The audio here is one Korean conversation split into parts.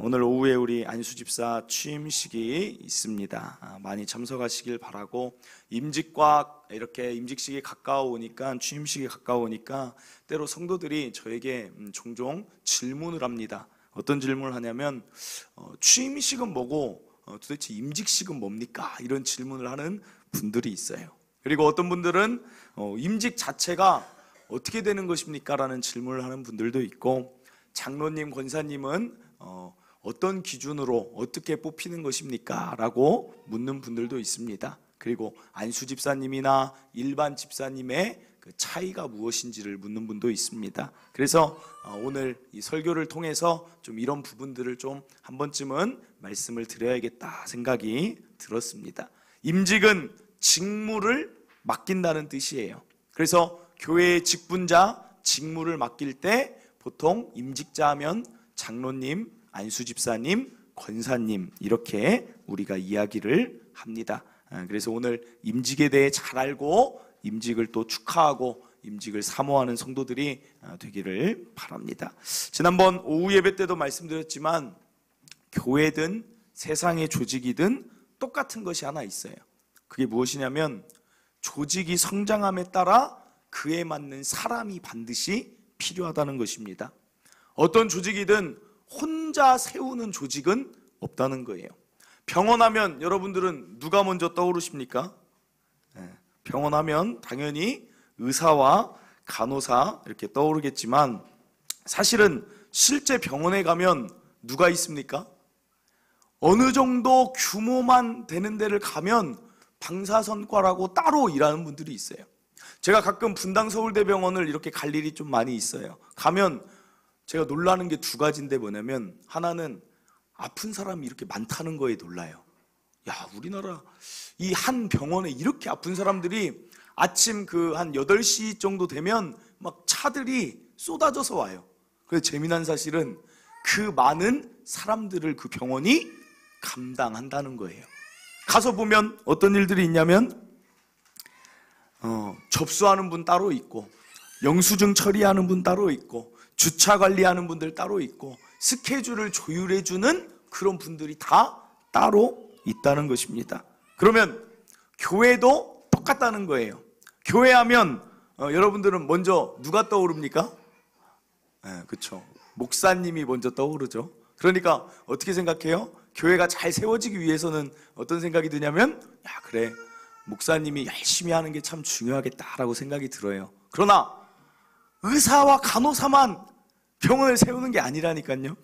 오늘 오후에 우리 안수 집사 취임식이 있습니다. 많이 참석하시길 바라고, 임직과 이렇게 임직식이 가까워오니까, 취임식이 가까워오니까 때로 성도들이 저에게 종종 질문을 합니다. 어떤 질문을 하냐면 취임식은 뭐고 도대체 임직식은 뭡니까? 이런 질문을 하는 분들이 있어요. 그리고 어떤 분들은 임직 자체가 어떻게 되는 것입니까? 라는 질문을 하는 분들도 있고, 장로님, 권사님은 어떤 기준으로 어떻게 뽑히는 것입니까? 라고 묻는 분들도 있습니다. 그리고 안수 집사님이나 일반 집사님의 그 차이가 무엇인지를 묻는 분도 있습니다. 그래서 오늘 이 설교를 통해서 좀 이런 부분들을 좀 한 번쯤은 말씀을 드려야겠다 생각이 들었습니다. 임직은 직무를 맡긴다는 뜻이에요. 그래서 교회의 직분자, 직무를 맡길 때 보통 임직자 하면 장로님, 안수 집사님, 권사님, 이렇게 우리가 이야기를 합니다. 그래서 오늘 임직에 대해 잘 알고 임직을 또 축하하고 임직을 사모하는 성도들이 되기를 바랍니다. 지난번 오후 예배 때도 말씀드렸지만 교회든 세상의 조직이든 똑같은 것이 하나 있어요. 그게 무엇이냐면 조직이 성장함에 따라 그에 맞는 사람이 반드시 필요하다는 것입니다. 어떤 조직이든 혼자 세우는 조직은 없다는 거예요. 병원 하면 여러분들은 누가 먼저 떠오르십니까? 병원 하면 당연히 의사와 간호사 이렇게 떠오르겠지만, 사실은 실제 병원에 가면 누가 있습니까? 어느 정도 규모만 되는 데를 가면 방사선과라고 따로 일하는 분들이 있어요. 제가 가끔 분당 서울대병원을 이렇게 갈 일이 좀 많이 있어요. 가면 제가 놀라는 게 두 가지인데 뭐냐면, 하나는 아픈 사람이 이렇게 많다는 거에 놀라요. 야, 우리나라 이 한 병원에 이렇게 아픈 사람들이 아침 그 한 8시 정도 되면 막 차들이 쏟아져서 와요. 그래서 재미난 사실은 그 많은 사람들을 그 병원이 감당한다는 거예요. 가서 보면 어떤 일들이 있냐면 접수하는 분 따로 있고, 영수증 처리하는 분 따로 있고, 주차 관리하는 분들 따로 있고, 스케줄을 조율해주는 그런 분들이 다 따로 있다는 것입니다. 그러면 교회도 똑같다는 거예요. 교회하면 여러분들은 먼저 누가 떠오릅니까? 그렇죠. 목사님이 먼저 떠오르죠. 그러니까 어떻게 생각해요? 교회가 잘 세워지기 위해서는 어떤 생각이 드냐면, 야, 그래, 목사님이 열심히 하는 게 참 중요하겠다라고 생각이 들어요. 그러나 의사와 간호사만 병원을 세우는 게 아니라니까요.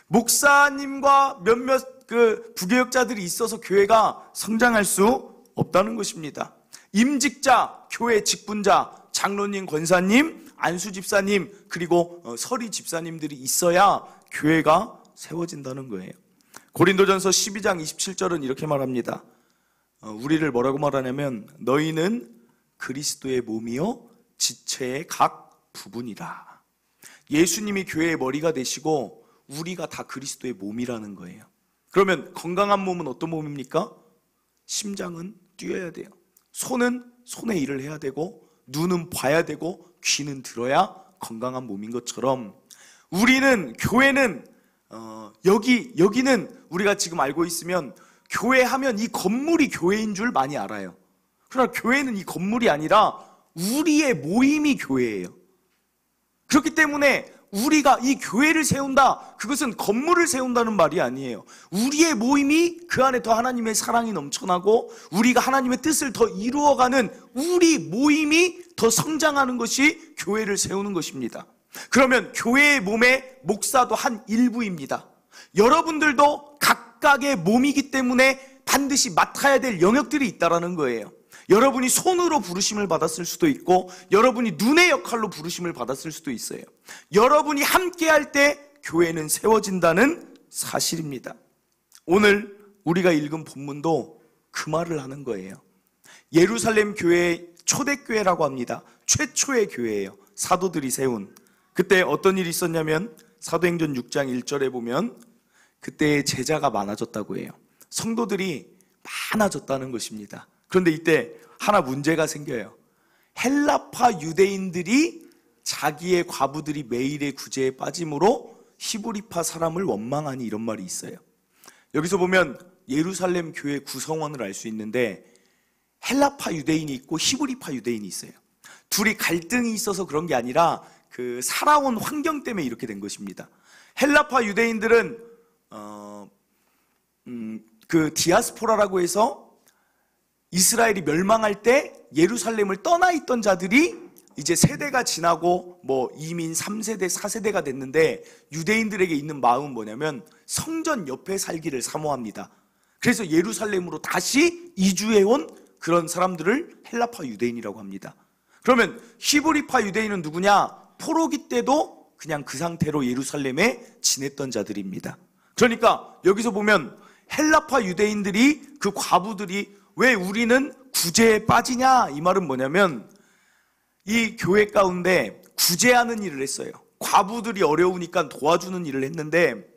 목사님과 몇몇 그 부교역자들이 있어서 교회가 성장할 수 없다는 것입니다. 임직자, 교회 직분자, 장로님, 권사님, 안수 집사님, 그리고 서리 집사님들이 있어야 교회가 세워진다는 거예요. 고린도전서 12장 27절은 이렇게 말합니다. 우리를 뭐라고 말하냐면, 너희는 그리스도의 몸이요 지체의 각 부분이라. 예수님이 교회의 머리가 되시고 우리가 다 그리스도의 몸이라는 거예요. 그러면 건강한 몸은 어떤 몸입니까? 심장은 뛰어야 돼요. 손은 손의 일을 해야 되고, 눈은 봐야 되고, 귀는 들어야 건강한 몸인 것처럼, 우리는, 교회는 여기는 우리가 지금 알고 있으면 교회 하면 이 건물이 교회인 줄 많이 알아요. 그러나 교회는 이 건물이 아니라 우리의 모임이 교회예요. 그렇기 때문에 우리가 이 교회를 세운다, 그것은 건물을 세운다는 말이 아니에요. 우리의 모임이 그 안에 더 하나님의 사랑이 넘쳐나고 우리가 하나님의 뜻을 더 이루어가는 우리 모임이 더 성장하는 것이 교회를 세우는 것입니다. 그러면 교회의 몸의 목사도 한 일부입니다. 여러분들도 각각의 몸이기 때문에 반드시 맡아야 될 영역들이 있다는 거예요. 여러분이 손으로 부르심을 받았을 수도 있고, 여러분이 눈의 역할로 부르심을 받았을 수도 있어요. 여러분이 함께할 때 교회는 세워진다는 사실입니다. 오늘 우리가 읽은 본문도 그 말을 하는 거예요. 예루살렘 교회의 초대교회라고 합니다. 최초의 교회예요. 사도들이 세운. 그때 어떤 일이 있었냐면, 사도행전 6장 1절에 보면 그때 제자가 많아졌다고 해요. 성도들이 많아졌다는 것입니다. 그런데 이때 하나 문제가 생겨요. 헬라파 유대인들이 자기의 과부들이 매일의 구제에 빠짐으로 히브리파 사람을 원망하니 이런 말이 있어요. 여기서 보면 예루살렘 교회 구성원을 알 수 있는데 헬라파 유대인이 있고 히브리파 유대인이 있어요. 둘이 갈등이 있어서 그런 게 아니라 그 살아온 환경 때문에 이렇게 된 것입니다. 헬라파 유대인들은 그 디아스포라라고 해서 이스라엘이 멸망할 때 예루살렘을 떠나 있던 자들이 이제 세대가 지나고 뭐 이민 3세대, 4세대가 됐는데 유대인들에게 있는 마음은 뭐냐면 성전 옆에 살기를 사모합니다. 그래서 예루살렘으로 다시 이주해온 그런 사람들을 헬라파 유대인이라고 합니다. 그러면 히브리파 유대인은 누구냐? 포로기 때도 그냥 그 상태로 예루살렘에 지냈던 자들입니다. 그러니까 여기서 보면 헬라파 유대인들이, 그 과부들이 왜 우리는 구제에 빠지냐, 이 말은 뭐냐면 이 교회 가운데 구제하는 일을 했어요. 과부들이 어려우니까 도와주는 일을 했는데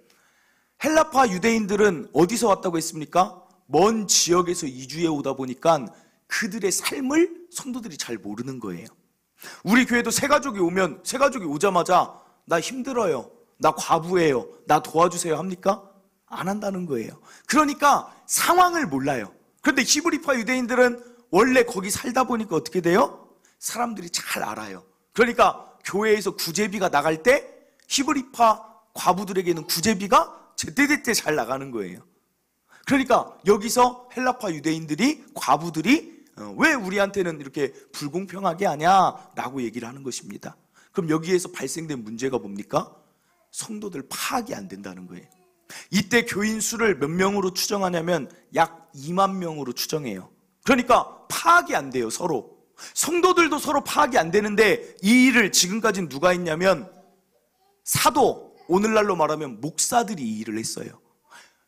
헬라파 유대인들은 어디서 왔다고 했습니까? 먼 지역에서 이주해 오다 보니까 그들의 삶을 성도들이 잘 모르는 거예요. 우리 교회도 새가족이 오자마자 나 힘들어요, 나 과부예요, 나 도와주세요 합니까? 안 한다는 거예요. 그러니까 상황을 몰라요. 그런데 히브리파 유대인들은 원래 거기 살다 보니까 어떻게 돼요? 사람들이 잘 알아요. 그러니까 교회에서 구제비가 나갈 때 히브리파 과부들에게는 구제비가 제때제때 잘 나가는 거예요. 그러니까 여기서 헬라파 유대인들이, 과부들이 왜 우리한테는 이렇게 불공평하게 하냐 라고 얘기를 하는 것입니다. 그럼 여기에서 발생된 문제가 뭡니까? 성도들 파악이 안 된다는 거예요. 이때 교인 수를 몇 명으로 추정하냐면 약 2만 명으로 추정해요. 그러니까 파악이 안 돼요. 서로 성도들도 서로 파악이 안 되는데 이 일을 지금까지는 누가 했냐면 사도, 오늘날로 말하면 목사들이 이 일을 했어요.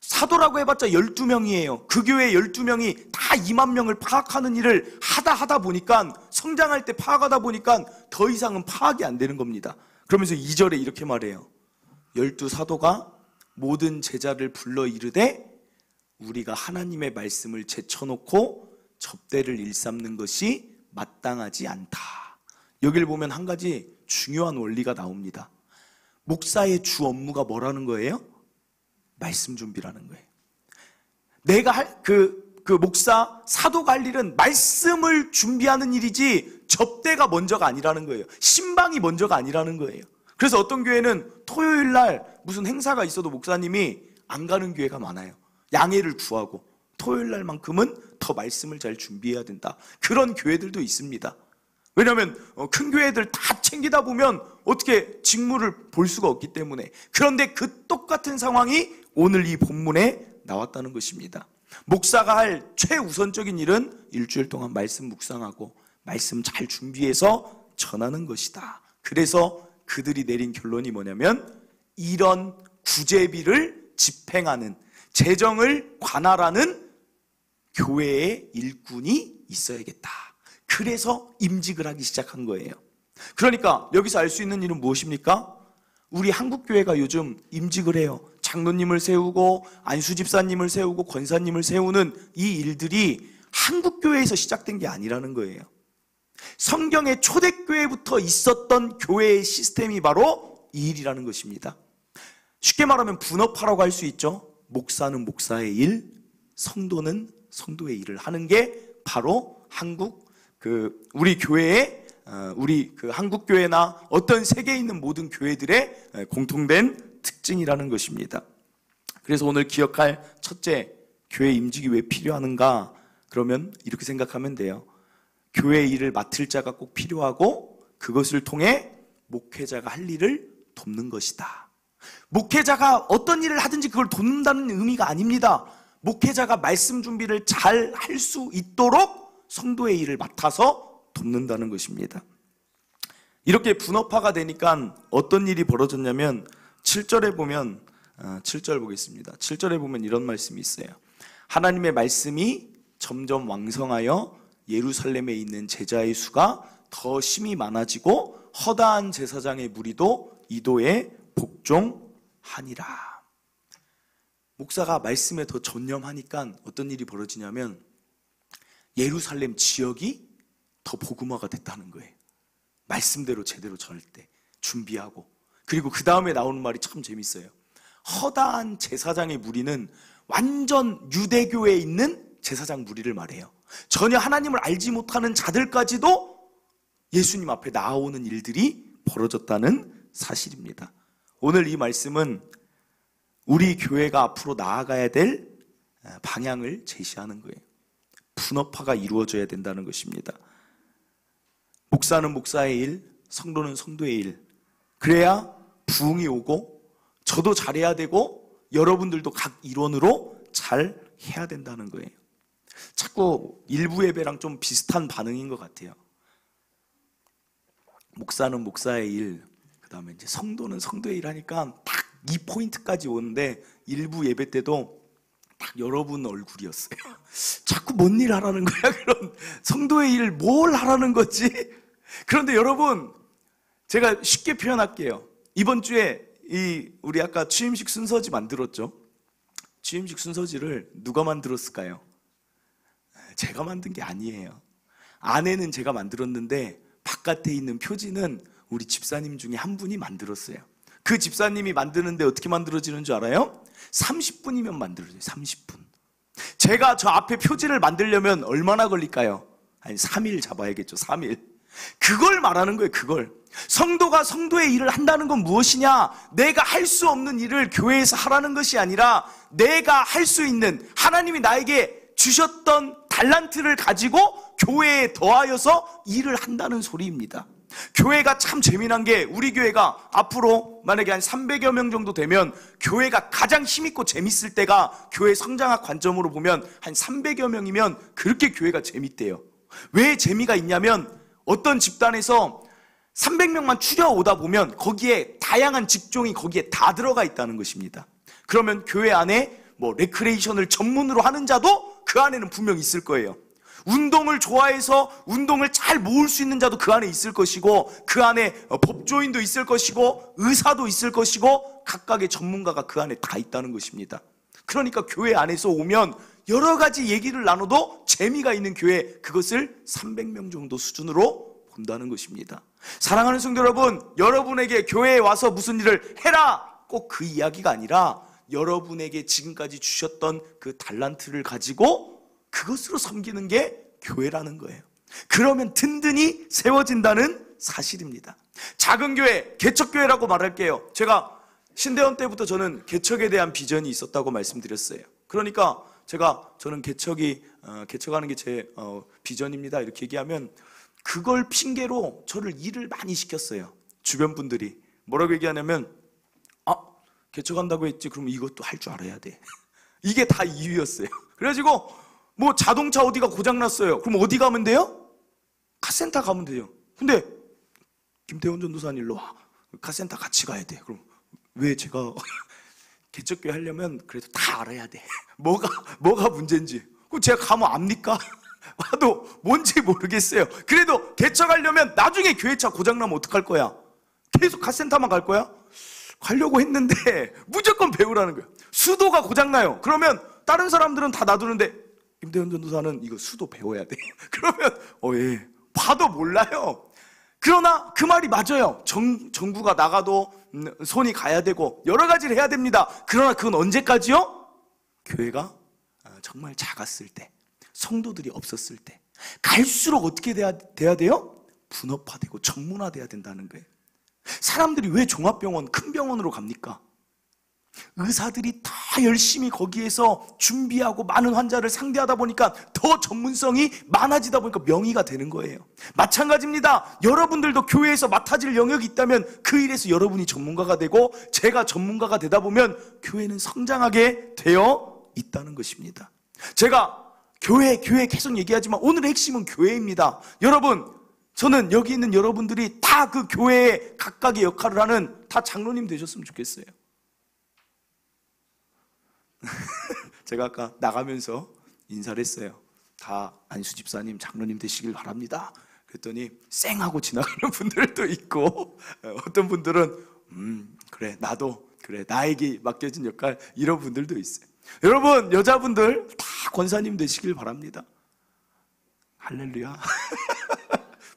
사도라고 해봤자 12명이에요. 그 교회 12명이 다 2만 명을 파악하는 일을 하다 보니까, 성장할 때 파악하다 보니까 더 이상은 파악이 안 되는 겁니다. 그러면서 2절에 이렇게 말해요. 12사도가 모든 제자를 불러 이르되 우리가 하나님의 말씀을 제쳐놓고 접대를 일삼는 것이 마땅하지 않다. 여기를 보면 한 가지 중요한 원리가 나옵니다. 목사의 주 업무가 뭐라는 거예요? 말씀 준비라는 거예요. 내가 할 그 목사, 사도가 할 일은 말씀을 준비하는 일이지 접대가 먼저가 아니라는 거예요. 신방이 먼저가 아니라는 거예요. 그래서 어떤 교회는 토요일 날 무슨 행사가 있어도 목사님이 안 가는 교회가 많아요. 양해를 구하고 토요일 날만큼은 더 말씀을 잘 준비해야 된다. 그런 교회들도 있습니다. 왜냐하면 큰 교회들 다 챙기다 보면 어떻게 직무를 볼 수가 없기 때문에. 그런데 그 똑같은 상황이 오늘 이 본문에 나왔다는 것입니다. 목사가 할 최우선적인 일은 일주일 동안 말씀 묵상하고 말씀 잘 준비해서 전하는 것이다. 그래서 그들이 내린 결론이 뭐냐면 이런 구제비를 집행하는, 재정을 관할하는 교회의 일꾼이 있어야겠다. 그래서 임직을 하기 시작한 거예요. 그러니까 여기서 알 수 있는 일은 무엇입니까? 우리 한국교회가 요즘 임직을 해요. 장로님을 세우고 안수집사님을 세우고 권사님을 세우는 이 일들이 한국교회에서 시작된 게 아니라는 거예요. 성경의 초대교회부터 있었던 교회의 시스템이 바로 이 일이라는 것입니다. 쉽게 말하면 분업화라고 할 수 있죠. 목사는 목사의 일, 성도는 성도의 일을 하는 게 바로 우리 교회의, 우리 한국교회나 어떤 세계에 있는 모든 교회들의 공통된 특징이라는 것입니다. 그래서 오늘 기억할 첫째, 교회 임직이 왜 필요하는가? 그러면 이렇게 생각하면 돼요. 교회의 일을 맡을 자가 꼭 필요하고 그것을 통해 목회자가 할 일을 돕는 것이다. 목회자가 어떤 일을 하든지 그걸 돕는다는 의미가 아닙니다. 목회자가 말씀 준비를 잘 할 수 있도록 성도의 일을 맡아서 돕는다는 것입니다. 이렇게 분업화가 되니까 어떤 일이 벌어졌냐면 7절에 보면 7절 보겠습니다. 7절에 보면 이런 말씀이 있어요. 하나님의 말씀이 점점 왕성하여 예루살렘에 있는 제자의 수가 더 심히 많아지고 허다한 제사장의 무리도 이도에 복종하니라. 목사가 말씀에 더 전념하니까 어떤 일이 벌어지냐면 예루살렘 지역이 더 복음화가 됐다는 거예요. 말씀대로 제대로 전할 때 준비하고 그리고 그 다음에 나오는 말이 참 재밌어요. 허다한 제사장의 무리는 완전 유대교에 있는 제사장 무리를 말해요. 전혀 하나님을 알지 못하는 자들까지도 예수님 앞에 나오는 일들이 벌어졌다는 사실입니다. 오늘 이 말씀은 우리 교회가 앞으로 나아가야 될 방향을 제시하는 거예요. 분업화가 이루어져야 된다는 것입니다. 목사는 목사의 일, 성도는 성도의 일. 그래야 부흥이 오고 저도 잘해야 되고 여러분들도 각 일원으로 잘 해야 된다는 거예요. 자꾸 일부 예배랑 좀 비슷한 반응인 것 같아요. 목사는 목사의 일, 그 다음에 이제 성도는 성도의 일 하니까 딱 이 포인트까지 오는데 일부 예배 때도 딱 여러분 얼굴이었어요. 자꾸 뭔 일 하라는 거야? 그런 성도의 일 뭘 하라는 거지? 그런데 여러분, 제가 쉽게 표현할게요. 이번 주에 우리 아까 취임식 순서지 만들었죠? 취임식 순서지를 누가 만들었을까요? 제가 만든 게 아니에요. 안에는 제가 만들었는데 바깥에 있는 표지는 우리 집사님 중에 한 분이 만들었어요. 그 집사님이 만드는데 어떻게 만들어지는 줄 알아요? 30분이면 만들어져요. 30분. 제가 저 앞에 표지를 만들려면 얼마나 걸릴까요? 아니 3일 잡아야겠죠. 3일. 그걸 말하는 거예요. 그걸. 성도가 성도의 일을 한다는 건 무엇이냐? 내가 할 수 없는 일을 교회에서 하라는 것이 아니라 내가 할 수 있는, 하나님이 나에게 주셨던 달란트를 가지고 교회에 더하여서 일을 한다는 소리입니다. 교회가 참 재미난 게, 우리 교회가 앞으로 만약에 한 300여 명 정도 되면 교회가 가장 힘있고 재밌을 때가, 교회 성장학 관점으로 보면 한 300여 명이면 그렇게 교회가 재밌대요. 왜 재미가 있냐면 어떤 집단에서 300명만 추려오다 보면 거기에 다양한 직종이 거기에 다 들어가 있다는 것입니다. 그러면 교회 안에 뭐 레크레이션을 전문으로 하는 자도 그 안에는 분명 있을 거예요. 운동을 좋아해서 운동을 잘 모을 수 있는 자도 그 안에 있을 것이고, 그 안에 법조인도 있을 것이고, 의사도 있을 것이고, 각각의 전문가가 그 안에 다 있다는 것입니다. 그러니까 교회 안에서 오면 여러 가지 얘기를 나눠도 재미가 있는 교회, 그것을 300명 정도 수준으로 본다는 것입니다. 사랑하는 성도 여러분, 여러분에게 교회에 와서 무슨 일을 해라, 꼭 그 이야기가 아니라 여러분에게 지금까지 주셨던 그 달란트를 가지고 그것으로 섬기는 게 교회라는 거예요. 그러면 든든히 세워진다는 사실입니다. 작은 교회, 개척교회라고 말할게요. 제가 신대원 때부터 저는 개척에 대한 비전이 있었다고 말씀드렸어요. 그러니까 저는 개척하는 게 제 비전입니다 이렇게 얘기하면, 그걸 핑계로 저를 일을 많이 시켰어요. 주변 분들이 뭐라고 얘기하냐면, 개척한다고 했지, 그럼 이것도 할 줄 알아야 돼. 이게 다 이유였어요. 그래가지고 뭐 자동차 어디가 고장났어요. 그럼 어디 가면 돼요? 카센터 가면 돼요. 근데 김태원 전도사님 일로 와. 카센터 같이 가야 돼. 그럼 왜 제가 개척교회 하려면 그래도 다 알아야 돼. 뭐가 문제인지. 그럼 제가 가면 압니까? 와도 뭔지 모르겠어요. 그래도 개척하려면 나중에 교회차 고장나면 어떡할 거야? 계속 카센터만 갈 거야? 가려고 했는데 무조건 배우라는 거야. 수도가 고장나요. 그러면 다른 사람들은 다 놔두는데 김대현 전도사는 이거 수도 배워야 돼. 그러면 예, 봐도 몰라요. 그러나 그 말이 맞아요. 정부가 나가도 손이 가야 되고 여러 가지를 해야 됩니다. 그러나 그건 언제까지요? 교회가 정말 작았을 때, 성도들이 없었을 때. 갈수록 어떻게 돼야 돼요? 분업화되고 전문화돼야 된다는 거예요. 사람들이 왜 종합병원, 큰 병원으로 갑니까? 의사들이 다 열심히 거기에서 준비하고 많은 환자를 상대하다 보니까 더 전문성이 많아지다 보니까 명의가 되는 거예요. 마찬가지입니다. 여러분들도 교회에서 맡아질 영역이 있다면 그 일에서 여러분이 전문가가 되고, 제가 전문가가 되다 보면 교회는 성장하게 되어 있다는 것입니다. 제가 교회 계속 얘기하지만 오늘의 핵심은 교회입니다. 여러분, 저는 여기 있는 여러분들이 다 그 교회에 각각의 역할을 하는 다 장로님 되셨으면 좋겠어요. 제가 아까 나가면서 인사를 했어요. 다 안수 집사님, 장로님 되시길 바랍니다. 그랬더니 쌩하고 지나가는 분들도 있고, 어떤 분들은 그래, 나도 그래, 나에게 맡겨진 역할, 이런 분들도 있어요. 여러분, 여자분들 다 권사님 되시길 바랍니다. 할렐루야.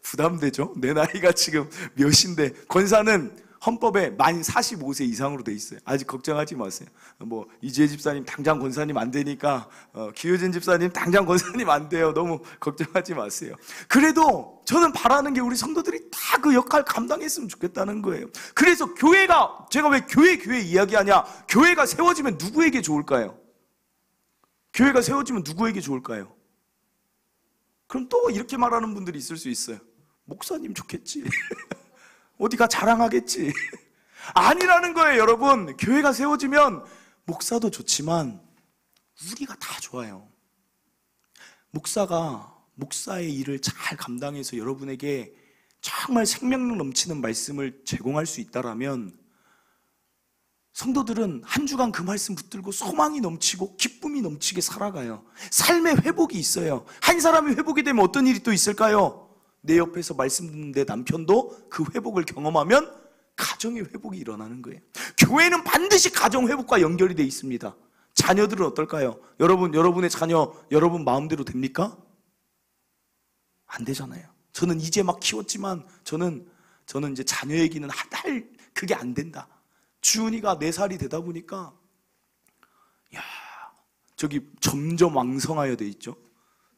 부담되죠? 내 나이가 지금 몇인데. 권사는 헌법에 만 45세 이상으로 돼 있어요. 아직 걱정하지 마세요. 뭐 이재 집사님 당장 권사님 안 되니까 기효진 집사님 당장 권사님 안 돼요. 너무 걱정하지 마세요. 그래도 저는 바라는 게 우리 성도들이 다 그 역할 감당했으면 좋겠다는 거예요. 그래서 교회가, 제가 왜 교회 이야기하냐, 교회가 세워지면 누구에게 좋을까요? 교회가 세워지면 누구에게 좋을까요? 그럼 또 이렇게 말하는 분들이 있을 수 있어요. 목사님 좋겠지. 어디가 자랑하겠지. 아니라는 거예요, 여러분. 교회가 세워지면 목사도 좋지만 우리가 다 좋아요. 목사가 목사의 일을 잘 감당해서 여러분에게 정말 생명력 넘치는 말씀을 제공할 수 있다라면 성도들은 한 주간 그 말씀 붙들고 소망이 넘치고 기쁨이 넘치게 살아가요. 삶의 회복이 있어요. 한 사람이 회복이 되면 어떤 일이 또 있을까요? 내 옆에서 말씀 듣는 내 남편도 그 회복을 경험하면 가정의 회복이 일어나는 거예요. 교회는 반드시 가정 회복과 연결이 되어 있습니다. 자녀들은 어떨까요? 여러분의 자녀 여러분 마음대로 됩니까? 안 되잖아요. 저는 이제 막 키웠지만 저는 이제 자녀 얘기는 그게 안 된다. 주은이가 4살이 되다 보니까 저기 점점 왕성하여 돼 있죠.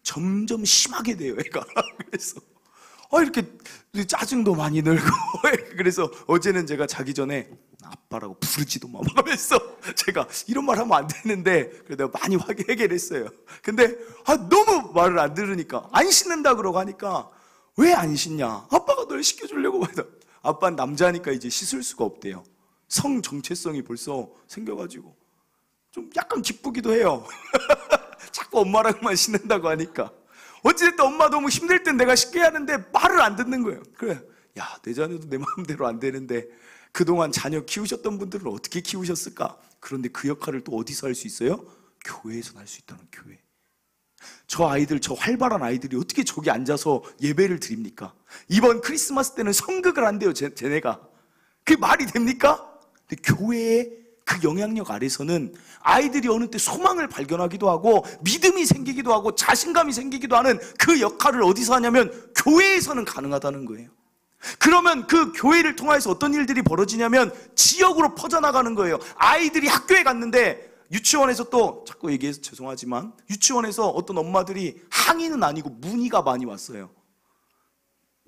점점 심하게 돼요, 애가. 그래서 이렇게 짜증도 많이 늘고. 그래서 어제는 제가 자기 전에 아빠라고 부르지도 마 하면서 제가 이런 말 하면 안 되는데 그래도 내가 많이 해결했어요. 근데 너무 말을 안 들으니까 안 씻는다 그러고 하니까 왜 안 씻냐? 아빠가 널 씻겨주려고 해서. 아빠는 남자니까 이제 씻을 수가 없대요. 성 정체성이 벌써 생겨가지고 좀 약간 기쁘기도 해요. 자꾸 엄마랑만 씻는다고 하니까. 어찌됐든 엄마 너무 힘들 땐 내가 씻게 하는데 말을 안 듣는 거예요. 그래, 야, 내 자녀도 내 마음대로 안 되는데 그동안 자녀 키우셨던 분들은 어떻게 키우셨을까? 그런데 그 역할을 또 어디서 할 수 있어요? 교회에서 할 수 있다는, 교회. 저 활발한 아이들이 어떻게 저기 앉아서 예배를 드립니까? 이번 크리스마스 때는 성극을 한대요, 쟤네가. 그게 말이 됩니까? 근데 교회의 그 영향력 아래서는 아이들이 어느 때 소망을 발견하기도 하고 믿음이 생기기도 하고 자신감이 생기기도 하는 그 역할을 어디서 하냐면 교회에서는 가능하다는 거예요. 그러면 그 교회를 통해서 어떤 일들이 벌어지냐면 지역으로 퍼져나가는 거예요. 아이들이 학교에 갔는데 유치원에서 또 자꾸 얘기해서 죄송하지만 유치원에서 어떤 엄마들이 항의는 아니고 문의가 많이 왔어요.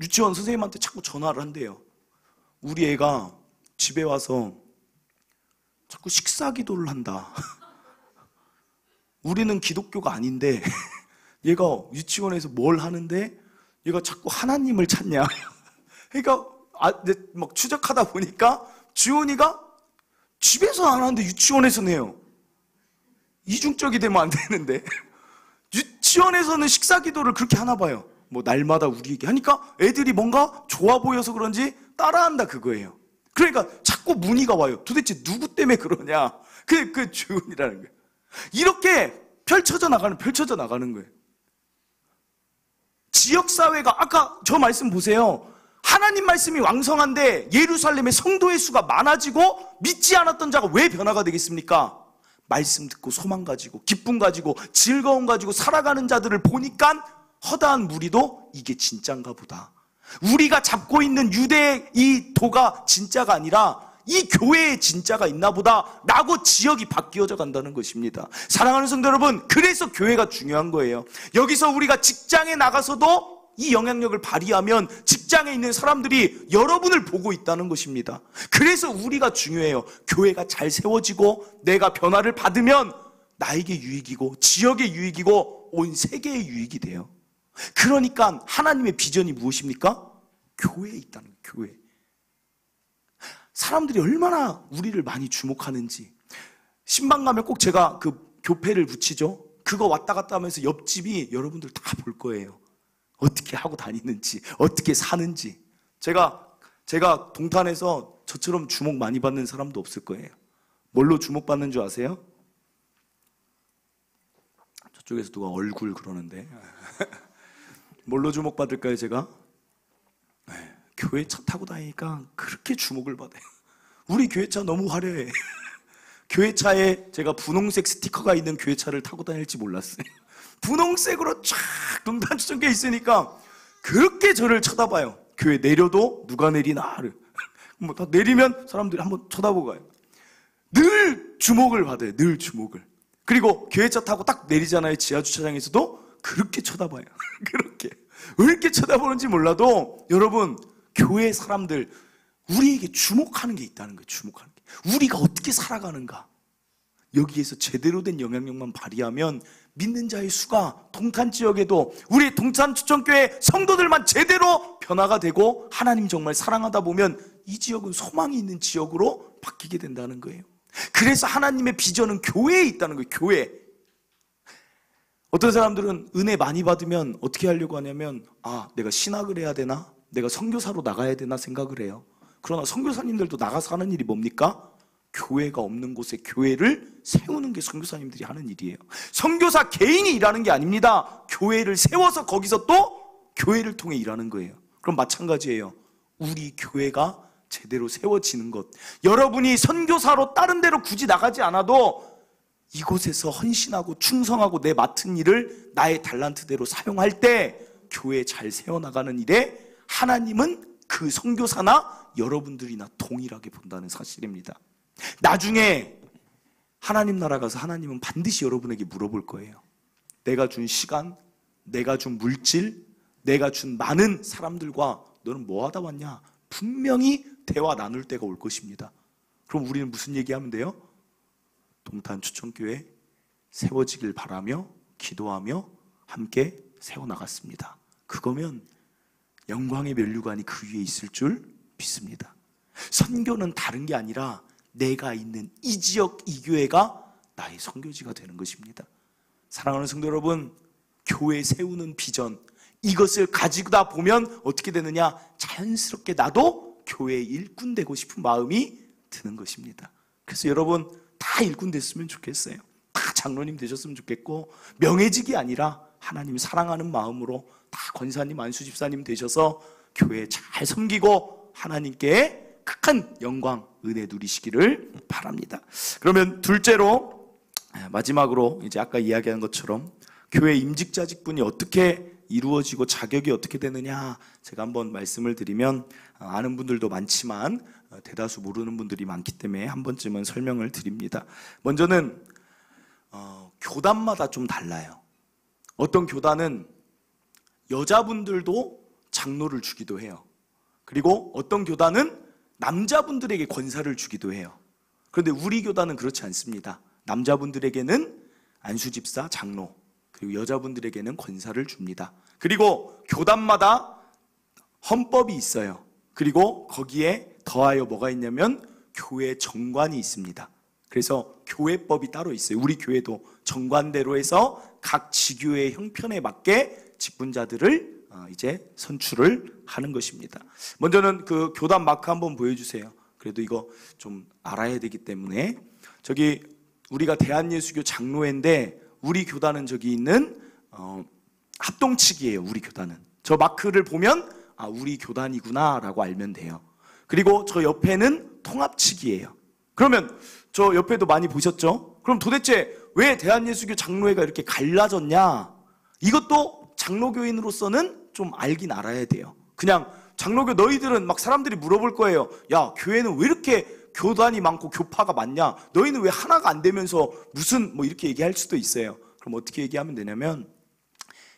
유치원 선생님한테 자꾸 전화를 한대요. 우리 애가 집에 와서 자꾸 식사 기도를 한다. 우리는 기독교가 아닌데 얘가 유치원에서 뭘 하는데 얘가 자꾸 하나님을 찾냐. 그러니까 막 추적하다 보니까 주원이가 집에서 안 하는데 유치원에서는 해요. 이중적이 되면 안 되는데 유치원에서는 식사 기도를 그렇게 하나 봐요. 뭐 날마다 우리에게 하니까 애들이 뭔가 좋아 보여서 그런지 따라한다 그거예요. 그러니까 자꾸 문의가 와요. 도대체 누구 때문에 그러냐. 그 주은이라는 거예요. 이렇게 펼쳐져 나가는 거예요. 지역사회가 아까 저 말씀 보세요. 하나님 말씀이 왕성한데 예루살렘의 성도의 수가 많아지고 믿지 않았던 자가 왜 변화가 되겠습니까? 말씀 듣고 소망 가지고 기쁨 가지고 즐거움 가지고 살아가는 자들을 보니까 허다한 무리도 이게 진짠가 보다. 우리가 잡고 있는 유대의 이 도가 진짜가 아니라 이 교회에 진짜가 있나 보다 라고 지역이 바뀌어져 간다는 것입니다. 사랑하는 성도 여러분, 그래서 교회가 중요한 거예요. 여기서 우리가 직장에 나가서도 이 영향력을 발휘하면 직장에 있는 사람들이 여러분을 보고 있다는 것입니다. 그래서 우리가 중요해요. 교회가 잘 세워지고 내가 변화를 받으면 나에게 유익이고 지역의 유익이고 온 세계의 유익이 돼요. 그러니까 하나님의 비전이 무엇입니까? 교회에 있다는 거예요. 교회. 사람들이 얼마나 우리를 많이 주목하는지. 신방 가면 꼭 제가 그 교패를 붙이죠. 그거 왔다 갔다 하면서 옆집이 여러분들 다 볼 거예요. 어떻게 하고 다니는지, 어떻게 사는지. 제가 동탄에서 저처럼 주목 많이 받는 사람도 없을 거예요. 뭘로 주목받는 줄 아세요? 저쪽에서 누가 얼굴 그러는데 뭘로 주목받을까요, 제가? 교회 차 타고 다니니까 그렇게 주목을 받아요. 우리 교회 차 너무 화려해. 교회 차에 제가 분홍색 스티커가 있는 교회 차를 타고 다닐지 몰랐어요. 분홍색으로 쫙 동탄주점게 있으니까 그렇게 저를 쳐다봐요. 교회 내려도 누가 내리나. 뭐 다 내리면 사람들이 한번 쳐다보고 가요. 늘 주목을 받아요. 늘 주목을. 그리고 교회차 타고 딱 내리잖아요. 지하주차장에서도 그렇게 쳐다봐요. 그렇게. 왜 이렇게 쳐다보는지 몰라도 여러분, 교회 사람들 우리에게 주목하는 게 있다는 거예요. 주목하는 게. 우리가 어떻게 살아가는가. 여기에서 제대로 된 영향력만 발휘하면 믿는 자의 수가 동탄 지역에도 우리 동탄 추천교회 성도들만 제대로 변화가 되고 하나님 정말 사랑하다 보면 이 지역은 소망이 있는 지역으로 바뀌게 된다는 거예요. 그래서 하나님의 비전은 교회에 있다는 거예요. 교회. 어떤 사람들은 은혜 많이 받으면 어떻게 하려고 하냐면 내가 신학을 해야 되나? 내가 선교사로 나가야 되나 생각을 해요. 그러나 선교사님들도 나가서 하는 일이 뭡니까? 교회가 없는 곳에 교회를 세우는 게 선교사님들이 하는 일이에요. 선교사 개인이 일하는 게 아닙니다. 교회를 세워서 거기서 또 교회를 통해 일하는 거예요. 그럼 마찬가지예요. 우리 교회가 제대로 세워지는 것. 여러분이 선교사로 다른 데로 굳이 나가지 않아도 이곳에서 헌신하고 충성하고 내 맡은 일을 나의 달란트대로 사용할 때 교회 잘 세워나가는 일에 하나님은 그 선교사나 여러분들이나 동일하게 본다는 사실입니다. 나중에 하나님 나라 가서 하나님은 반드시 여러분에게 물어볼 거예요. 내가 준 시간, 내가 준 물질, 내가 준 많은 사람들과 너는 뭐 하다 왔냐? 분명히 대화 나눌 때가 올 것입니다. 그럼 우리는 무슨 얘기하면 돼요? 동탄 추천교회 세워지길 바라며 기도하며 함께 세워나갔습니다. 그거면 영광의 면류관이 그 위에 있을 줄 믿습니다. 선교는 다른 게 아니라 내가 있는 이 지역 이 교회가 나의 선교지가 되는 것입니다. 사랑하는 성도 여러분, 교회 세우는 비전, 이것을 가지다 보면 어떻게 되느냐? 자연스럽게 나도 교회의 일꾼 되고 싶은 마음이 드는 것입니다. 그래서 여러분 다 일꾼 됐으면 좋겠어요. 다 장로님 되셨으면 좋겠고, 명예직이 아니라 하나님 사랑하는 마음으로 다 권사님, 안수집사님 되셔서 교회 잘 섬기고 하나님께 큰 영광, 은혜 누리시기를 바랍니다. 그러면 둘째로, 마지막으로 이제 아까 이야기한 것처럼 교회 임직자 직분이 어떻게 이루어지고 자격이 어떻게 되느냐, 제가 한번 말씀을 드리면 아는 분들도 많지만 대다수 모르는 분들이 많기 때문에 한 번쯤은 설명을 드립니다. 먼저는 교단마다 좀 달라요. 어떤 교단은 여자분들도 장로를 주기도 해요. 그리고 어떤 교단은 남자분들에게 권사를 주기도 해요. 그런데 우리 교단은 그렇지 않습니다. 남자분들에게는 안수집사, 장로, 그리고 여자분들에게는 권사를 줍니다. 그리고 교단마다 헌법이 있어요. 그리고 거기에 더하여 뭐가 있냐면 교회 정관이 있습니다. 그래서 교회법이 따로 있어요. 우리 교회도 정관대로 해서 각 지교의 형편에 맞게 직분자들을 이제 선출을 하는 것입니다. 먼저는 그 교단 마크 한번 보여주세요. 그래도 이거 좀 알아야 되기 때문에. 저기 우리가 대한예수교 장로회인데 우리 교단은 저기 있는 합동측이에요. 우리 교단은 저 마크를 보면 우리 교단이구나 라고 알면 돼요. 그리고 저 옆에는 통합측이에요. 그러면 저 옆에도 많이 보셨죠? 그럼 도대체 왜 대한예수교 장로회가 이렇게 갈라졌냐? 이것도 장로교인으로서는 좀 알긴 알아야 돼요. 그냥 장로교 너희들은 막 사람들이 물어볼 거예요. 야, 교회는 왜 이렇게 교단이 많고 교파가 많냐? 너희는 왜 하나가 안 되면서 무슨 뭐 이렇게 얘기할 수도 있어요. 그럼 어떻게 얘기하면 되냐면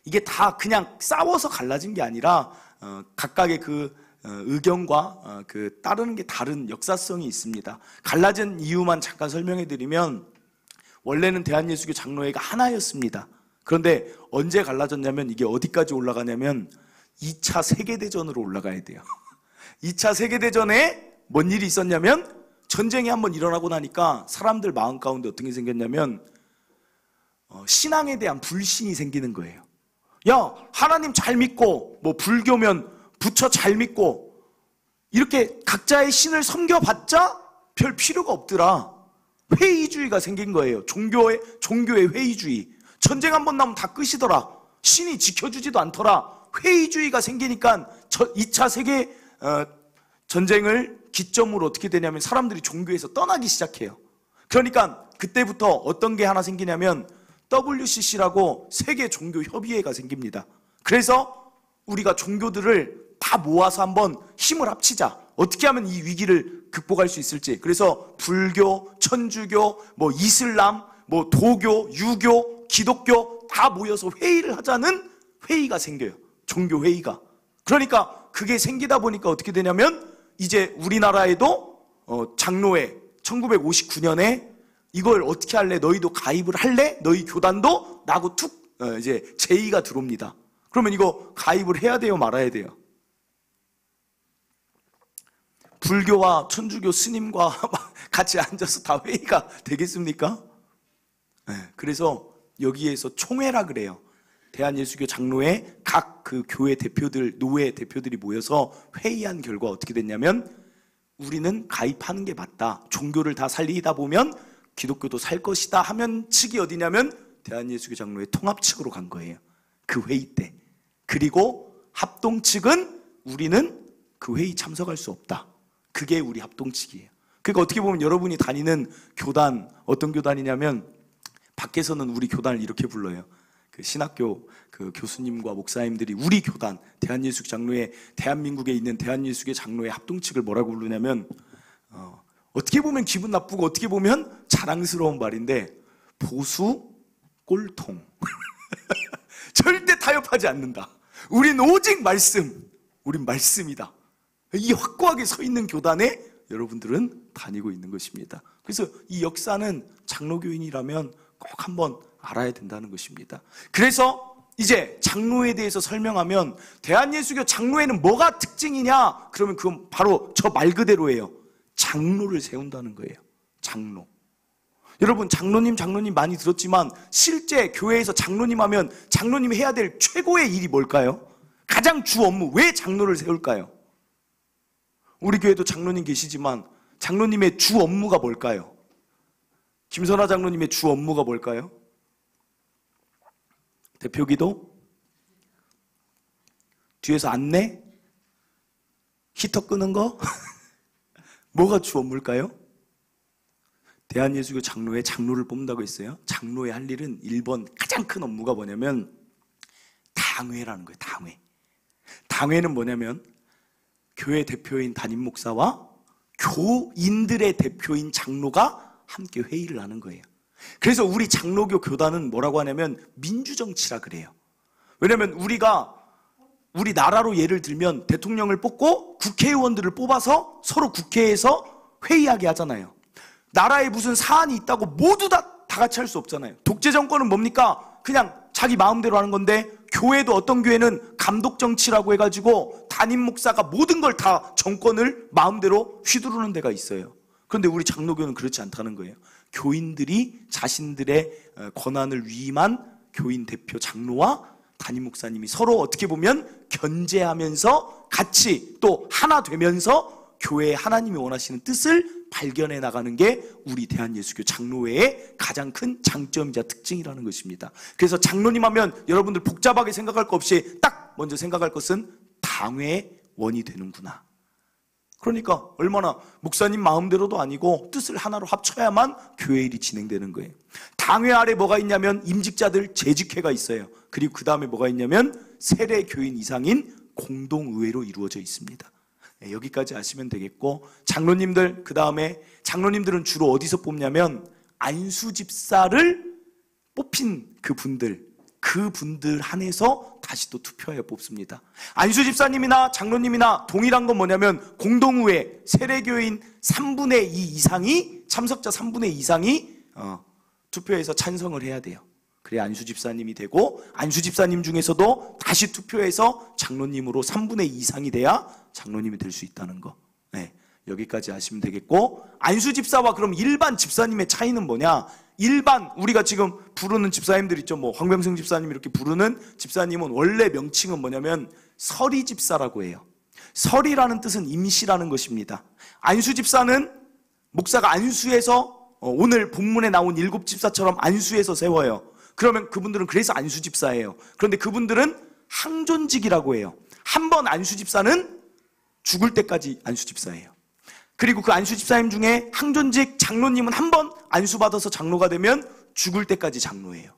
이게 다 그냥 싸워서 갈라진 게 아니라 각각의 그 의견과 그 따르는 게 다른 역사성이 있습니다. 갈라진 이유만 잠깐 설명해 드리면 원래는 대한예수교 장로회가 하나였습니다. 그런데 언제 갈라졌냐면 이게 어디까지 올라가냐면 2차 세계대전으로 올라가야 돼요. 2차 세계대전에 뭔 일이 있었냐면 전쟁이 한번 일어나고 나니까 사람들 마음 가운데 어떤 게 생겼냐면 신앙에 대한 불신이 생기는 거예요. 야, 하나님 잘 믿고 뭐 불교면 부처 잘 믿고 이렇게 각자의 신을 섬겨봤자 별 필요가 없더라. 회의주의가 생긴 거예요. 종교의 회의주의. 전쟁 한번 나면 다 끝이더라. 신이 지켜주지도 않더라. 회의주의가 생기니까 2차 세계 전쟁을 기점으로 어떻게 되냐면 사람들이 종교에서 떠나기 시작해요. 그러니까 그때부터 어떤 게 하나 생기냐면 WCC라고 세계 종교 협의회가 생깁니다. 그래서 우리가 종교들을 다 모아서 한번 힘을 합치자. 어떻게 하면 이 위기를 극복할 수 있을지. 그래서 불교, 천주교, 뭐 이슬람, 뭐 도교, 유교, 기독교 다 모여서 회의를 하자는 회의가 생겨요. 종교 회의가. 그러니까 그게 생기다 보니까 어떻게 되냐면 이제 우리나라에도 장로회 1959년에 이걸 어떻게 할래? 너희도 가입을 할래? 너희 교단도? 라고 툭 이제 제의가 들어옵니다. 그러면 이거 가입을 해야 돼요? 말아야 돼요? 불교와 천주교 스님과 같이 앉아서 다 회의가 되겠습니까? 네, 그래서 여기에서 총회라 그래요. 대한예수교 장로회 각 그 교회 대표들, 노회 대표들이 모여서 회의한 결과 어떻게 됐냐면 우리는 가입하는 게 맞다. 종교를 다 살리다 보면 기독교도 살 것이다 하면 측이 어디냐면 대한예수교 장로회 통합 측으로 간 거예요. 그 회의 때. 그리고 합동 측은 우리는 그 회의 참석할 수 없다. 그게 우리 합동 측이에요. 그러니까 어떻게 보면 여러분이 다니는 교단 어떤 교단이냐면 밖에서는 우리 교단을 이렇게 불러요. 그 신학교 그 교수님과 목사님들이 우리 교단 대한예수교 장로회 대한민국에 있는 대한예수교 장로회 합동 측을 뭐라고 부르냐면 어떻게 보면 기분 나쁘고 어떻게 보면 자랑스러운 말인데 보수 꼴통. 절대 타협하지 않는다. 우린 오직 말씀. 우린 말씀이다. 이 확고하게 서 있는 교단에 여러분들은 다니고 있는 것입니다. 그래서 이 역사는 장로교인이라면 꼭 한번 알아야 된다는 것입니다. 그래서 이제 장로에 대해서 설명하면 대한예수교 장로회는 뭐가 특징이냐? 그러면 그건 바로 저 말 그대로예요. 장로를 세운다는 거예요. 장로. 여러분 장로님 많이 들었지만 실제 교회에서 장로님 하면 장로님이 해야 될 최고의 일이 뭘까요? 가장 주 업무. 왜 장로를 세울까요? 우리 교회도 장로님 계시지만 장로님의 주 업무가 뭘까요? 김선아 장로님의 주 업무가 뭘까요? 대표기도? 뒤에서 안내? 히터 끄는 거? 뭐가 주 업무일까요? 대한예수교 장로회 장로를 뽑는다고 했어요. 장로회 할 일은 1번 가장 큰 업무가 뭐냐면 당회라는 거예요. 당회. 당회는 뭐냐면 교회 대표인 담임 목사와 교인들의 대표인 장로가 함께 회의를 하는 거예요. 그래서 우리 장로교 교단은 뭐라고 하냐면 민주정치라 그래요. 왜냐면 우리 나라로 예를 들면 대통령을 뽑고 국회의원들을 뽑아서 서로 국회에서 회의하게 하잖아요. 나라에 무슨 사안이 있다고 모두 다 같이 할 수 없잖아요. 독재 정권은 뭡니까? 그냥 자기 마음대로 하는 건데 교회도 어떤 교회는 감독정치라고 해가지고 담임 목사가 모든 걸 다 정권을 마음대로 휘두르는 데가 있어요. 그런데 우리 장로교는 그렇지 않다는 거예요. 교인들이 자신들의 권한을 위임한 교인 대표 장로와 담임 목사님이 서로 어떻게 보면 견제하면서 같이 또 하나 되면서 교회에 하나님이 원하시는 뜻을 발견해 나가는 게 우리 대한예수교 장로회의 가장 큰 장점이자 특징이라는 것입니다. 그래서 장로님 하면 여러분들 복잡하게 생각할 것 없이 딱 먼저 생각할 것은 당회원이 되는구나. 그러니까 얼마나 목사님 마음대로도 아니고 뜻을 하나로 합쳐야만 교회 일이 진행되는 거예요. 당회 아래 뭐가 있냐면 임직자들 재직회가 있어요. 그리고 그 다음에 뭐가 있냐면 세례 교인 이상인 공동의회로 이루어져 있습니다. 여기까지 아시면 되겠고, 장로님들, 그 다음에 장로님들은 주로 어디서 뽑냐면 안수집사를 뽑힌 그분들 한해서 다시 또 투표하여 뽑습니다. 안수집사님이나 장로님이나 동일한 건 뭐냐면 공동의회 세례교인 3분의 2 이상이 참석자 3분의 2 이상이 투표해서 찬성을 해야 돼요. 그래야 안수집사님이 되고, 안수집사님 중에서도 다시 투표해서 장로님으로 3분의 2 이상이 돼야 장로님이 될 수 있다는 거. 네, 여기까지 아시면 되겠고, 안수집사와 그럼 일반 집사님의 차이는 뭐냐? 일반 우리가 지금 부르는 집사님들 있죠. 뭐 황병승 집사님 이렇게 부르는 집사님은 원래 명칭은 뭐냐면 서리집사라고 해요. 서리라는 뜻은 임시라는 것입니다. 안수집사는 목사가 안수해서 오늘 본문에 나온 7집사처럼 안수해서 세워요. 그러면 그분들은 그래서 안수집사예요. 그런데 그분들은 항존직이라고 해요. 한 번 안수집사는 죽을 때까지 안수집사예요. 그리고 그 안수집사님 중에 항존직 장로님은 한 번 안수받아서 장로가 되면 죽을 때까지 장로예요.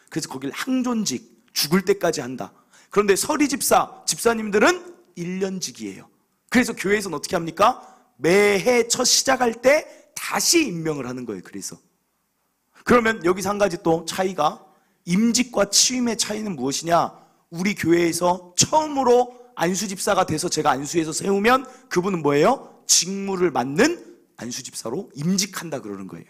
그래서 거길 항존직, 죽을 때까지 한다. 그런데 서리집사, 집사님들은 1년직이에요. 그래서 교회에서는 어떻게 합니까? 매해 첫 시작할 때 다시 임명을 하는 거예요. 그래서 그러면 여기서 한 가지 또 차이가, 임직과 취임의 차이는 무엇이냐? 우리 교회에서 처음으로 안수집사가 돼서 제가 안수해서 세우면 그분은 뭐예요? 직무를 맡는 안수집사로 임직한다 그러는 거예요.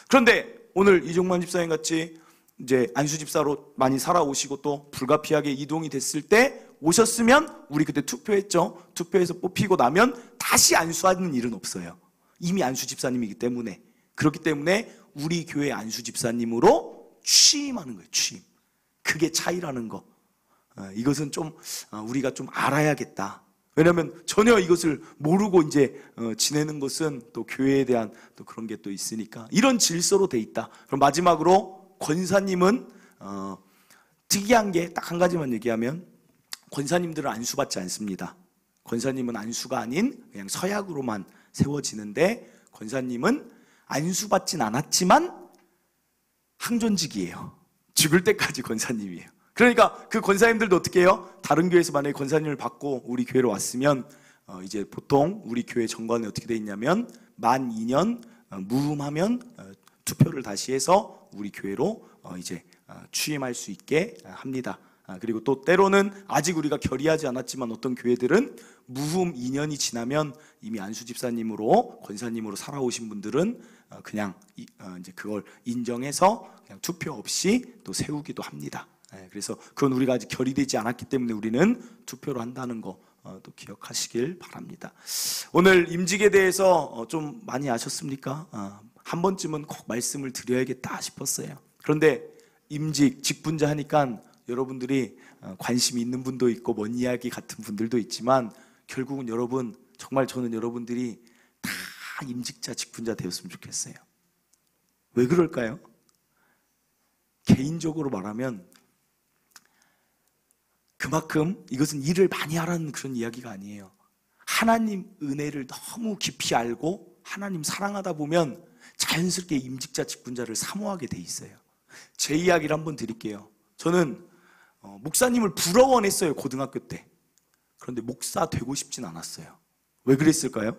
그런데 오늘 이종만 집사님 같이 이제 안수집사로 많이 살아오시고 또 불가피하게 이동이 됐을 때 오셨으면 우리 그때 투표했죠. 투표해서 뽑히고 나면 다시 안수하는 일은 없어요. 이미 안수집사님이기 때문에. 그렇기 때문에 우리 교회 안수집사님으로 취임하는 거예요. 취임. 그게 차이라는 거. 이것은 좀 우리가 좀 알아야겠다. 왜냐하면 전혀 이것을 모르고 이제 지내는 것은 또 교회에 대한 또 그런 게 또 있으니까 이런 질서로 돼 있다. 그럼 마지막으로 권사님은 특이한 게 딱 한 가지만 얘기하면, 권사님들은 안수받지 않습니다. 권사님은 안수가 아닌 그냥 서약으로만 세워지는데, 권사님은 안수받진 않았지만 항존직이에요. 죽을 때까지 권사님이에요. 그러니까 그 권사님들도 어떻게 해요? 다른 교회에서 만약에 권사님을 받고 우리 교회로 왔으면 이제 보통 우리 교회 정관에 어떻게 돼 있냐면 만 2년 무흠하면 투표를 다시 해서 우리 교회로 이제 취임할 수 있게 합니다. 그리고 또 때로는 아직 우리가 결의하지 않았지만 어떤 교회들은 무흠 2년이 지나면 이미 안수집사님으로 권사님으로 살아오신 분들은 그냥 이제 그걸 인정해서 그냥 투표 없이 또 세우기도 합니다. 그래서 그건 우리가 아직 결의되지 않았기 때문에 우리는 투표로 한다는 거 또 기억하시길 바랍니다. 오늘 임직에 대해서 좀 많이 아셨습니까? 한 번쯤은 꼭 말씀을 드려야겠다 싶었어요. 그런데 임직, 직분자 하니까 여러분들이 관심이 있는 분도 있고 먼 이야기 같은 분들도 있지만 결국은 여러분, 정말 저는 여러분들이 다 임직자, 직분자 되었으면 좋겠어요. 왜 그럴까요? 개인적으로 말하면 그만큼 이것은 일을 많이 하라는 그런 이야기가 아니에요. 하나님 은혜를 너무 깊이 알고 하나님 사랑하다 보면 자연스럽게 임직자, 직분자를 사모하게 돼 있어요. 제 이야기를 한번 드릴게요. 저는 목사님을 부러워했어요, 고등학교 때. 그런데 목사 되고 싶진 않았어요. 왜 그랬을까요?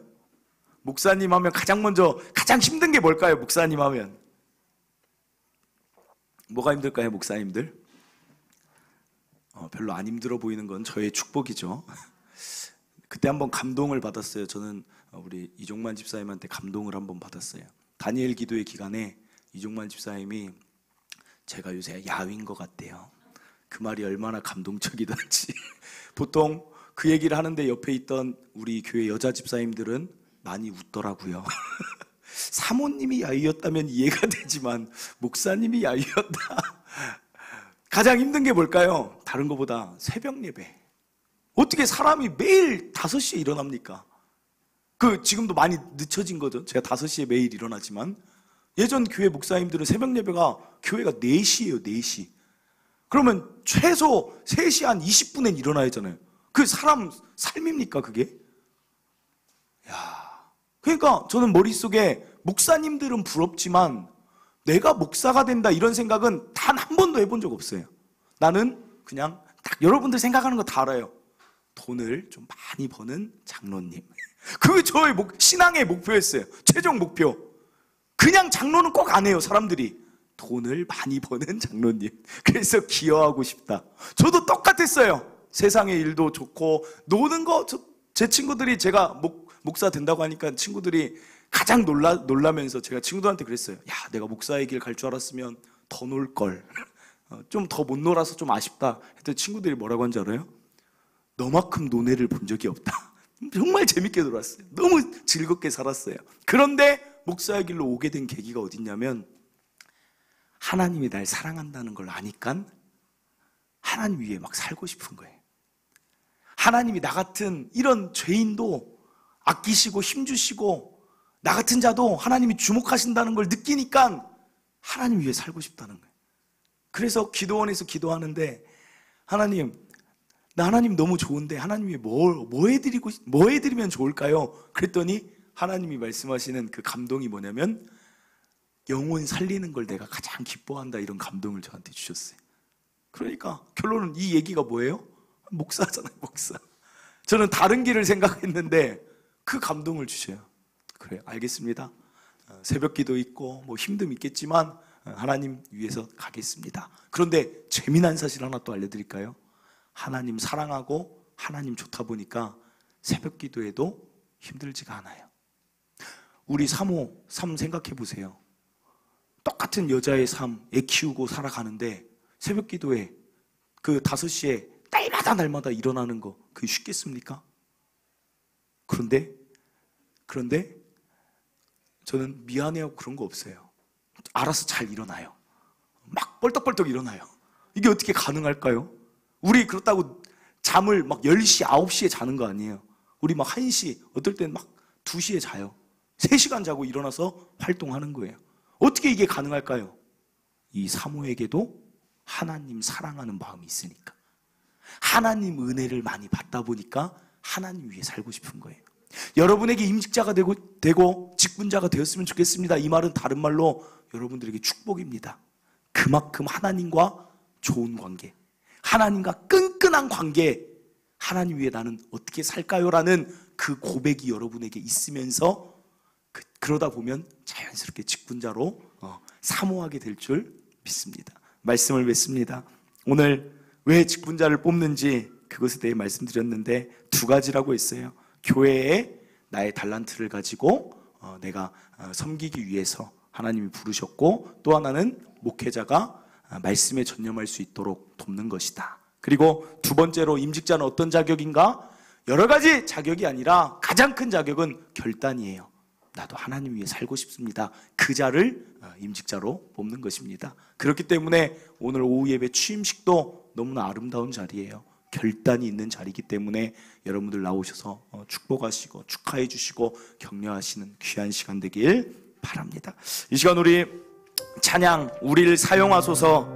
목사님 하면 가장 힘든 게 뭘까요? 목사님 하면 뭐가 힘들까요? 목사님들? 별로 안 힘들어 보이는 건 저의 축복이죠. 그때 한번 감동을 받았어요. 저는 우리 이종만 집사님한테 감동을 한번 받았어요. 다니엘 기도의 기간에 이종만 집사님이 제가 요새 야윈 것 같대요. 그 말이 얼마나 감동적이던지. 보통 그 얘기를 하는데 옆에 있던 우리 교회 여자 집사님들은 많이 웃더라고요. 사모님이 야위였다면 이해가 되지만 목사님이 야위였다. 가장 힘든 게 뭘까요? 다른 것보다 새벽 예배. 어떻게 사람이 매일 5시에 일어납니까? 지금도 많이 늦춰진 거죠. 제가 5시에 매일 일어나지만 예전 교회 목사님들은 새벽 예배가 교회가 4시예요, 4시. 그러면 최소 3시 한 20분엔 일어나야 하잖아요. 그 사람 삶입니까, 그게? 그러니까 저는 머릿속에 목사님들은 부럽지만 내가 목사가 된다 이런 생각은 단 한 번도 해본 적 없어요. 나는 그냥 딱 여러분들 생각하는 거 다 알아요. 돈을 좀 많이 버는 장로님. 그게 저의 신앙의 목표였어요. 최종 목표. 그냥 장로는 꼭 안 해요, 사람들이. 돈을 많이 버는 장로님. 그래서 기여하고 싶다. 저도 똑같았어요. 세상의 일도 좋고 노는 거, 제 친구들이 제가 목사 된다고 하니까 친구들이 가장 놀라면서 제가 친구들한테 그랬어요. 야, 내가 목사의 길 갈 줄 알았으면 더 놀걸. 좀 더 못 놀아서 좀 아쉽다 했더니 친구들이 뭐라고 한지 알아요? 너만큼 노래를 본 적이 없다. 정말 재밌게 놀았어요. 너무 즐겁게 살았어요. 그런데 목사의 길로 오게 된 계기가 어딨냐면 하나님이 날 사랑한다는 걸 아니까 하나님 위에 막 살고 싶은 거예요. 하나님이 나 같은 이런 죄인도 아끼시고 힘주시고 나 같은 자도 하나님이 주목하신다는 걸 느끼니까 하나님 위에 살고 싶다는 거예요. 그래서 기도원에서 기도하는데 하나님, 나 하나님 너무 좋은데 하나님이 뭐 해드리면 좋을까요? 그랬더니 하나님이 말씀하시는 그 감동이 뭐냐면 영혼 살리는 걸 내가 가장 기뻐한다, 이런 감동을 저한테 주셨어요. 그러니까 결론은 이 얘기가 뭐예요? 목사잖아요, 목사. 저는 다른 길을 생각했는데 그 감동을 주셔요. 그래요, 알겠습니다. 새벽 기도 있고 뭐 힘도 있겠지만 하나님 위해서 가겠습니다. 그런데 재미난 사실 하나 또 알려드릴까요? 하나님 사랑하고 하나님 좋다 보니까 새벽 기도에도 힘들지가 않아요. 우리 사모 삶 생각해 보세요. 똑같은 여자의 삶, 애 키우고 살아가는데 새벽 기도에 그 5시에 날마다 일어나는 거 그게 쉽겠습니까? 그런데 저는 미안해하고 그런 거 없어요. 알아서 잘 일어나요. 막 벌떡벌떡 일어나요. 이게 어떻게 가능할까요? 우리 그렇다고 잠을 막 10시, 9시에 자는 거 아니에요. 우리 막 1시, 어떨 때는 막 2시에 자요. 3시간 자고 일어나서 활동하는 거예요. 어떻게 이게 가능할까요? 이 사모에게도 하나님 사랑하는 마음이 있으니까, 하나님 은혜를 많이 받다 보니까 하나님 위해 살고 싶은 거예요. 여러분에게 임직자가 되고 직분자가 되었으면 좋겠습니다. 이 말은 다른 말로 여러분들에게 축복입니다. 그만큼 하나님과 좋은 관계, 하나님과 끈끈한 관계, 하나님 위해 나는 어떻게 살까요? 라는 그 고백이 여러분에게 있으면서 그러다 보면 자연스럽게 직분자로 사모하게 될 줄 믿습니다. 말씀을 맺습니다. 오늘 왜 직분자를 뽑는지 그것에 대해 말씀드렸는데 2가지라고 했어요. 교회에 나의 달란트를 가지고 내가 섬기기 위해서 하나님이 부르셨고, 또 하나는 목회자가 말씀에 전념할 수 있도록 돕는 것이다. 그리고 2번째로 임직자는 어떤 자격인가? 여러 가지 자격이 아니라 가장 큰 자격은 결단이에요. 나도 하나님 위해 살고 싶습니다. 그 자를 임직자로 뽑는 것입니다. 그렇기 때문에 오늘 오후 예배 취임식도 너무나 아름다운 자리예요. 결단이 있는 자리이기 때문에 여러분들 나오셔서 축복하시고 축하해 주시고 격려하시는 귀한 시간 되길 바랍니다. 이 시간 우리 찬양, 우리를 사용하소서.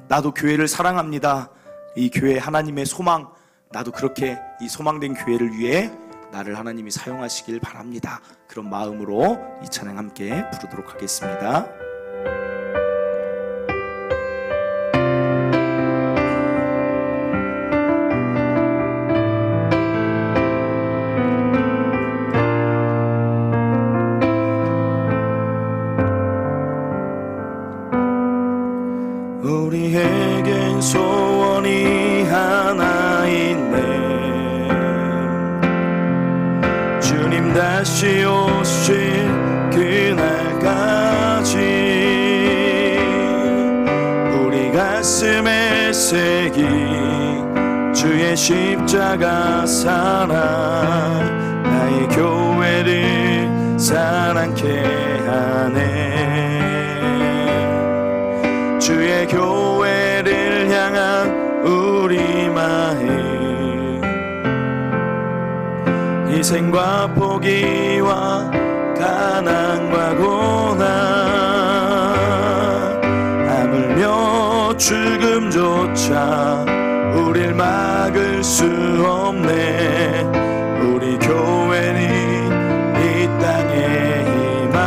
나도 교회를 사랑합니다. 이 교회 하나님의 소망, 나도 그렇게 이 소망된 교회를 위해 나를 하나님이 사용하시길 바랍니다. 그런 마음으로 이 찬양 함께 부르도록 하겠습니다. 우리에겐 소원이 하나 있네. 주님 다시 오실 그날까지 우리 가슴에 새긴 주의 십자가 사랑, 나의 교회를 사랑케 하네. 주의 교회를 향한 우리 마음, 희생과 포기와 가난과 고난, 하물며 죽음조차 우릴 막을 수 없네. 우리 교회는 이 땅의 희망,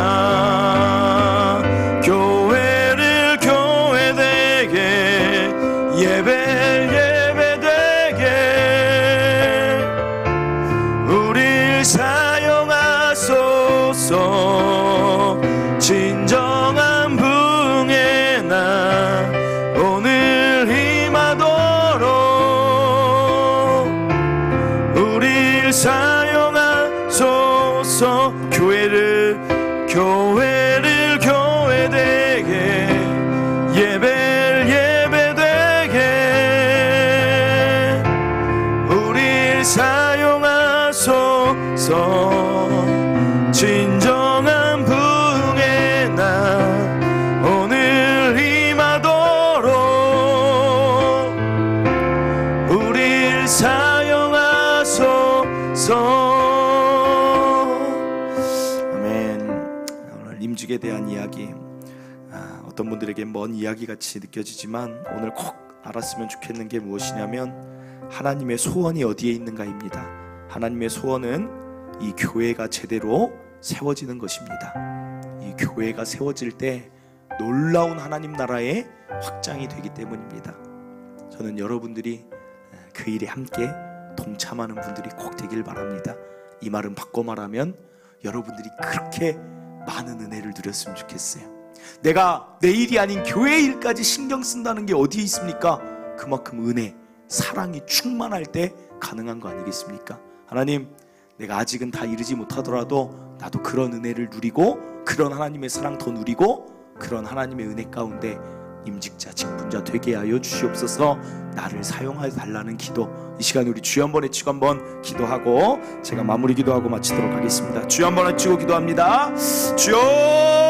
교회를 교회되게, 예배되게 우릴 사용하소서. 진정한 부흥의 날 오늘 임하도록 우릴 사용하소서. 교회를 교회되게, 예배되게 우릴 사용하소서. 진정한 부흥의 날 오늘 임하도록 우릴 사용하소서. 아멘. 오늘 임직에 대한 이야기, 어떤 분들에게 먼 이야기같이 느껴지지만 오늘 꼭 알았으면 좋겠는 게 무엇이냐면 하나님의 소원이 어디에 있는가입니다. 하나님의 소원은 이 교회가 제대로 세워지는 것입니다. 이 교회가 세워질 때 놀라운 하나님 나라의 확장이 되기 때문입니다. 저는 여러분들이 그 일에 함께 동참하는 분들이 꼭 되길 바랍니다. 이 말은 바꿔 말하면 여러분들이 그렇게 많은 은혜를 누렸으면 좋겠어요. 내가 내 일이 아닌 교회 일까지 신경 쓴다는 게 어디에 있습니까? 그만큼 은혜, 사랑이 충만할 때 가능한 거 아니겠습니까? 하나님, 내가 아직은 다 이루지 못하더라도 나도 그런 은혜를 누리고 그런 하나님의 사랑 더 누리고 그런 하나님의 은혜 가운데 임직자, 직분자 되게 하여 주시옵소서. 나를 사용하여 달라는 기도, 이 시간 우리 주여 한번 외치고 한번 기도하고 제가 마무리 기도하고 마치도록 하겠습니다. 주여 한번 외치고 기도합니다. 주여